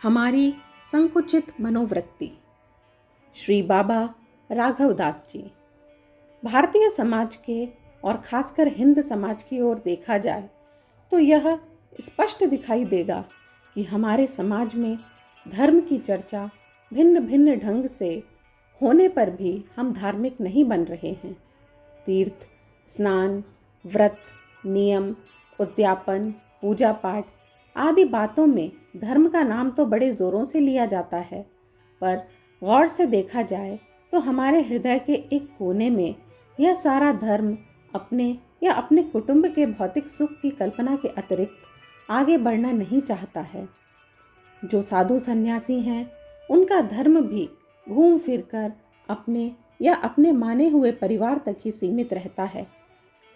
हमारी संकुचित मनोवृत्ति। श्री बाबा राघवदास जी। भारतीय समाज के और खासकर हिंद समाज की ओर देखा जाए तो यह स्पष्ट दिखाई देगा कि हमारे समाज में धर्म की चर्चा भिन्न भिन्न ढंग से होने पर भी हम धार्मिक नहीं बन रहे हैं। तीर्थ, स्नान, व्रत, नियम, उद्यापन, पूजा पाठ आदि बातों में धर्म का नाम तो बड़े ज़ोरों से लिया जाता है, पर गौर से देखा जाए तो हमारे हृदय के एक कोने में यह सारा धर्म अपने या अपने कुटुंब के भौतिक सुख की कल्पना के अतिरिक्त आगे बढ़ना नहीं चाहता है। जो साधु सन्यासी हैं, उनका धर्म भी घूम फिर कर अपने या अपने माने हुए परिवार तक ही सीमित रहता है।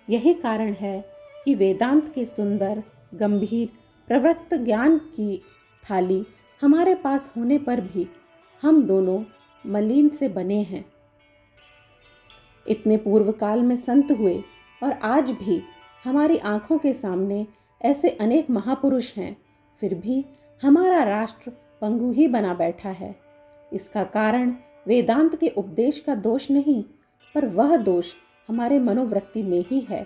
यही कारण है कि वेदांत के सुंदर, गंभीर, प्रवृत्त ज्ञान की थाली हमारे पास होने पर भी हम दोनों मलिन से बने हैं। इतने पूर्व काल में संत हुए और आज भी हमारी आंखों के सामने ऐसे अनेक महापुरुष हैं, फिर भी हमारा राष्ट्र पंगु ही बना बैठा है। इसका कारण वेदांत के उपदेश का दोष नहीं, पर वह दोष हमारे मनोवृत्ति में ही है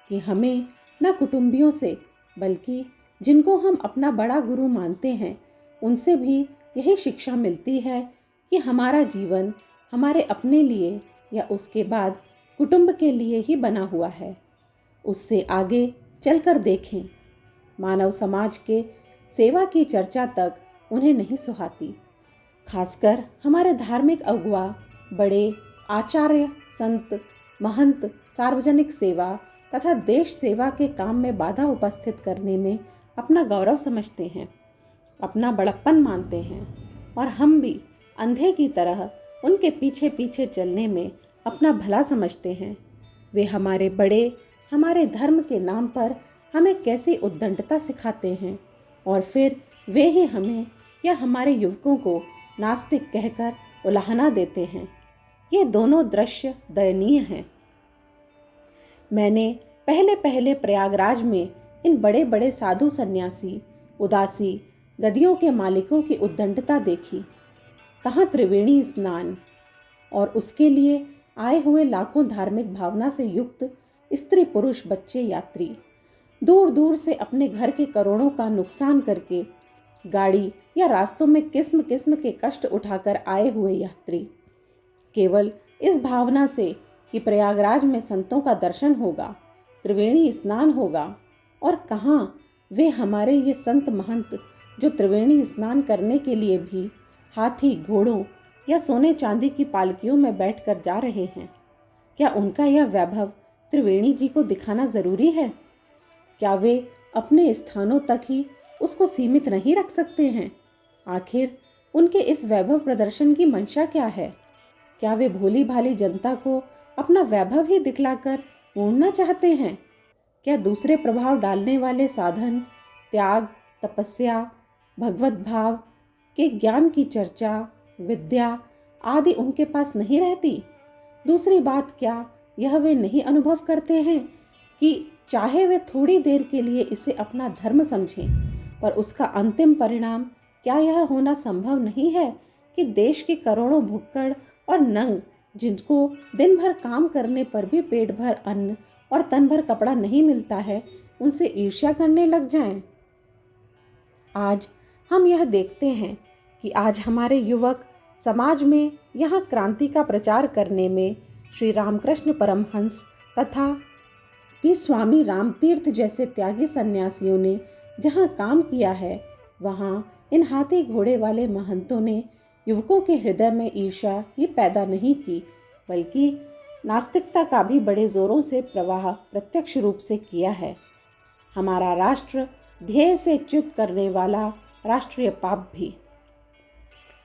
कि हमें न कुटुंबियों से बल्कि जिनको हम अपना बड़ा गुरु मानते हैं उनसे भी यही शिक्षा मिलती है कि हमारा जीवन हमारे अपने लिए या उसके बाद कुटुंब के लिए ही बना हुआ है। उससे आगे चलकर देखें, मानव समाज के सेवा की चर्चा तक उन्हें नहीं सुहाती। खासकर हमारे धार्मिक अगुआ, बड़े आचार्य, संत, महंत सार्वजनिक सेवा तथा देश सेवा के काम में बाधा उपस्थित करने में अपना गौरव समझते हैं, अपना बड़प्पन मानते हैं, और हम भी अंधे की तरह उनके पीछे पीछे चलने में अपना भला समझते हैं। वे हमारे बड़े हमारे धर्म के नाम पर हमें कैसी उद्दंडता सिखाते हैं और फिर वे ही हमें या हमारे युवकों को नास्तिक कहकर उलाहना देते हैं। ये दोनों दृश्य दयनीय हैं। मैंने पहले पहले प्रयागराज में इन बड़े बड़े साधु सन्यासी, उदासी, गदियों के मालिकों की उद्दंडता देखी। कहाँ त्रिवेणी स्नान और उसके लिए आए हुए लाखों धार्मिक भावना से युक्त स्त्री, पुरुष, बच्चे, यात्री, दूर दूर से अपने घर के करोड़ों का नुकसान करके गाड़ी या रास्तों में किस्म किस्म के कष्ट उठाकर आए हुए यात्री, केवल इस भावना से कि प्रयागराज में संतों का दर्शन होगा, त्रिवेणी स्नान होगा। और कहाँ वे हमारे ये संत महंत जो त्रिवेणी स्नान करने के लिए भी हाथी, घोड़ों या सोने चांदी की पालकियों में बैठकर जा रहे हैं। क्या उनका यह वैभव त्रिवेणी जी को दिखाना ज़रूरी है? क्या वे अपने स्थानों तक ही उसको सीमित नहीं रख सकते हैं? आखिर उनके इस वैभव प्रदर्शन की मंशा क्या है? क्या वे भोली भाली जनता को अपना वैभव ही दिखलाकर मोड़ना चाहते हैं? क्या दूसरे प्रभाव डालने वाले साधन, त्याग, तपस्या, भगवत भाव के ज्ञान की चर्चा, विद्या आदि उनके पास नहीं रहती? दूसरी बात, क्या यह वे नहीं अनुभव करते हैं कि चाहे वे थोड़ी देर के लिए इसे अपना धर्म समझें, पर उसका अंतिम परिणाम क्या यह होना संभव नहीं है कि देश के करोड़ों भुक्कड़ और नंग, जिनको दिन भर काम करने पर भी पेट भर अन्न और तन भर कपड़ा नहीं मिलता है, उनसे ईर्ष्या करने लग जाएं? आज हम यह देखते हैं कि आज हमारे युवक समाज में यहाँ क्रांति का प्रचार करने में श्री रामकृष्ण परमहंस तथा भी स्वामी रामतीर्थ जैसे त्यागी सन्यासियों ने जहाँ काम किया है, वहाँ इन हाथी घोड़े वाले महंतों ने युवकों के हृदय में ईर्ष्या ही पैदा नहीं की, बल्कि नास्तिकता का भी बड़े जोरों से प्रवाह प्रत्यक्ष रूप से किया है। हमारा राष्ट्र ध्येय से च्युत करने वाला राष्ट्रीय पाप भी।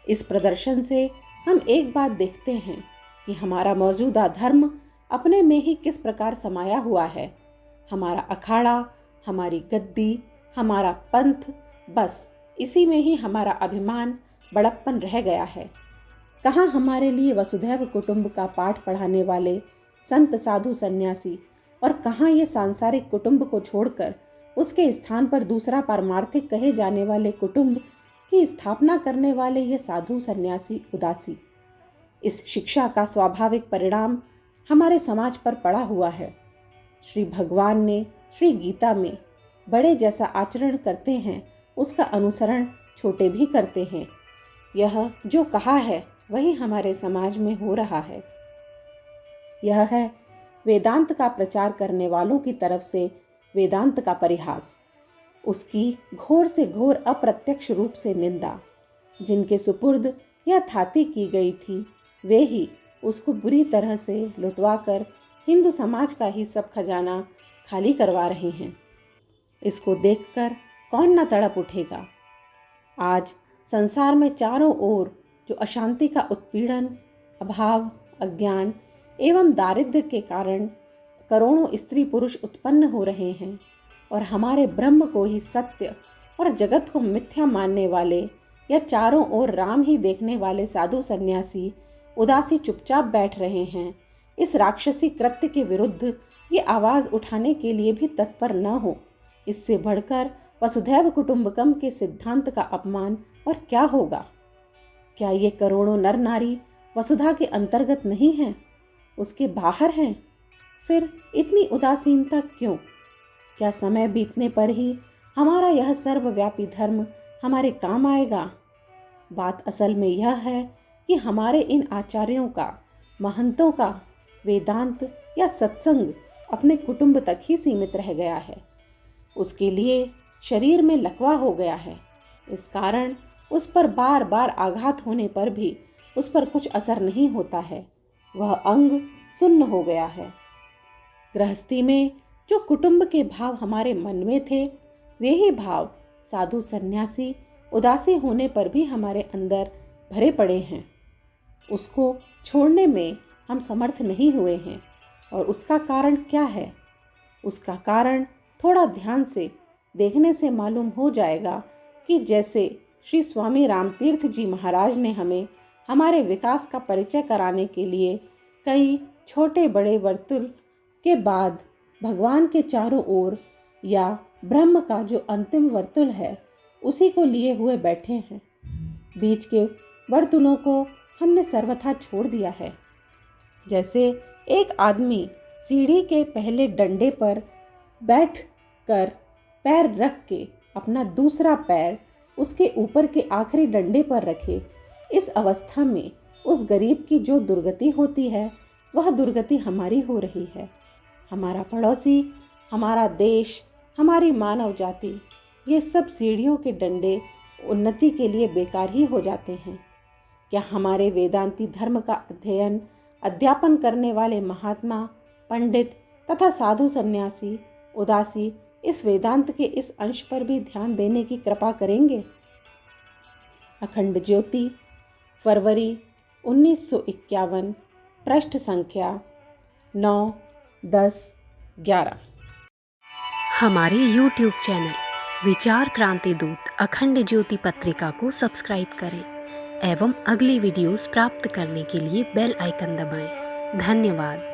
इस प्रदर्शन से हम एक बात देखते हैं कि हमारा मौजूदा धर्म अपने में ही किस प्रकार समाया हुआ है। हमारा अखाड़ा, हमारी गद्दी, हमारा पंथ, बस इसी में ही हमारा अभिमान, बड़प्पन रह गया है। कहाँ हमारे लिए वसुधैव कुटुंब का पाठ पढ़ाने वाले संत, साधु, सन्यासी, और कहाँ ये सांसारिक कुटुंब को छोड़कर उसके स्थान पर दूसरा पारमार्थिक कहे जाने वाले कुटुंब की स्थापना करने वाले ये साधु सन्यासी उदासी, इस शिक्षा का स्वाभाविक परिणाम हमारे समाज पर पड़ा हुआ है। श्री भगवान ने श्री गीता में बड़े जैसा आचरण करते हैं उसका अनुसरण छोटे भी करते हैं। यह जो कहा है वही हमारे समाज में हो रहा है। यह है वेदांत का प्रचार करने वालों की तरफ से वेदांत का परिहास, उसकी घोर से घोर अप्रत्यक्ष रूप से निंदा। जिनके सुपुर्द यह थाती की गई थी वे ही उसको बुरी तरह से लुटवा कर हिंदू समाज का ही सब खजाना खाली करवा रहे हैं। इसको देखकर कौन न तड़प उठेगा। आज संसार में चारों ओर जो अशांति का उत्पीड़न, अभाव, अज्ञान एवं दारिद्र्य के कारण करोड़ों स्त्री पुरुष उत्पन्न हो रहे हैं और हमारे ब्रह्म को ही सत्य और जगत को मिथ्या मानने वाले या चारों ओर राम ही देखने वाले साधु सन्यासी उदासी चुपचाप बैठ रहे हैं, इस राक्षसी कृत्य के विरुद्ध ये आवाज़ उठाने के लिए भी तत्पर न हो, इससे बढ़कर वसुधैव कुटुंबकम के सिद्धांत का अपमान और क्या होगा। क्या ये करोड़ों नर नारी वसुधा के अंतर्गत नहीं हैं, उसके बाहर हैं? फिर इतनी उदासीनता क्यों? क्या समय बीतने पर ही हमारा यह सर्वव्यापी धर्म हमारे काम आएगा? बात असल में यह है कि हमारे इन आचार्यों का, महंतों का वेदांत या सत्संग अपने कुटुंब तक ही सीमित रह गया है। उसके लिए शरीर में लकवा हो गया है। इस कारण उस पर बार बार आघात होने पर भी उस पर कुछ असर नहीं होता है। वह अंग सुन्न हो गया है। गृहस्थी में जो कुटुंब के भाव हमारे मन में थे वे ही भाव साधु सन्यासी उदासी होने पर भी हमारे अंदर भरे पड़े हैं। उसको छोड़ने में हम समर्थ नहीं हुए हैं। और उसका कारण क्या है? उसका कारण थोड़ा ध्यान से देखने से मालूम हो जाएगा कि जैसे श्री स्वामी रामतीर्थ जी महाराज ने हमें हमारे विकास का परिचय कराने के लिए कई छोटे बड़े वर्तुल के बाद भगवान के चारों ओर या ब्रह्म का जो अंतिम वर्तुल है उसी को लिए हुए बैठे हैं। बीच के वर्तुलों को हमने सर्वथा छोड़ दिया है। जैसे एक आदमी सीढ़ी के पहले डंडे पर बैठ कर पैर रख के अपना दूसरा पैर उसके ऊपर के आखिरी डंडे पर रखे, इस अवस्था में उस गरीब की जो दुर्गति होती है वह दुर्गति हमारी हो रही है। हमारा पड़ोसी, हमारा देश, हमारी मानव जाति, ये सब सीढ़ियों के डंडे उन्नति के लिए बेकार ही हो जाते हैं। क्या हमारे वेदांती धर्म का अध्ययन अध्यापन करने वाले महात्मा, पंडित तथा साधु सन्यासी उदासी इस वेदांत के इस अंश पर भी ध्यान देने की कृपा करेंगे? अखंड ज्योति, फरवरी 1951, पृष्ठ संख्या 9, 10, 11। हमारे YouTube चैनल विचार क्रांति दूत अखंड ज्योति पत्रिका को सब्सक्राइब करें एवं अगली वीडियोस प्राप्त करने के लिए बेल आइकन दबाएं। धन्यवाद।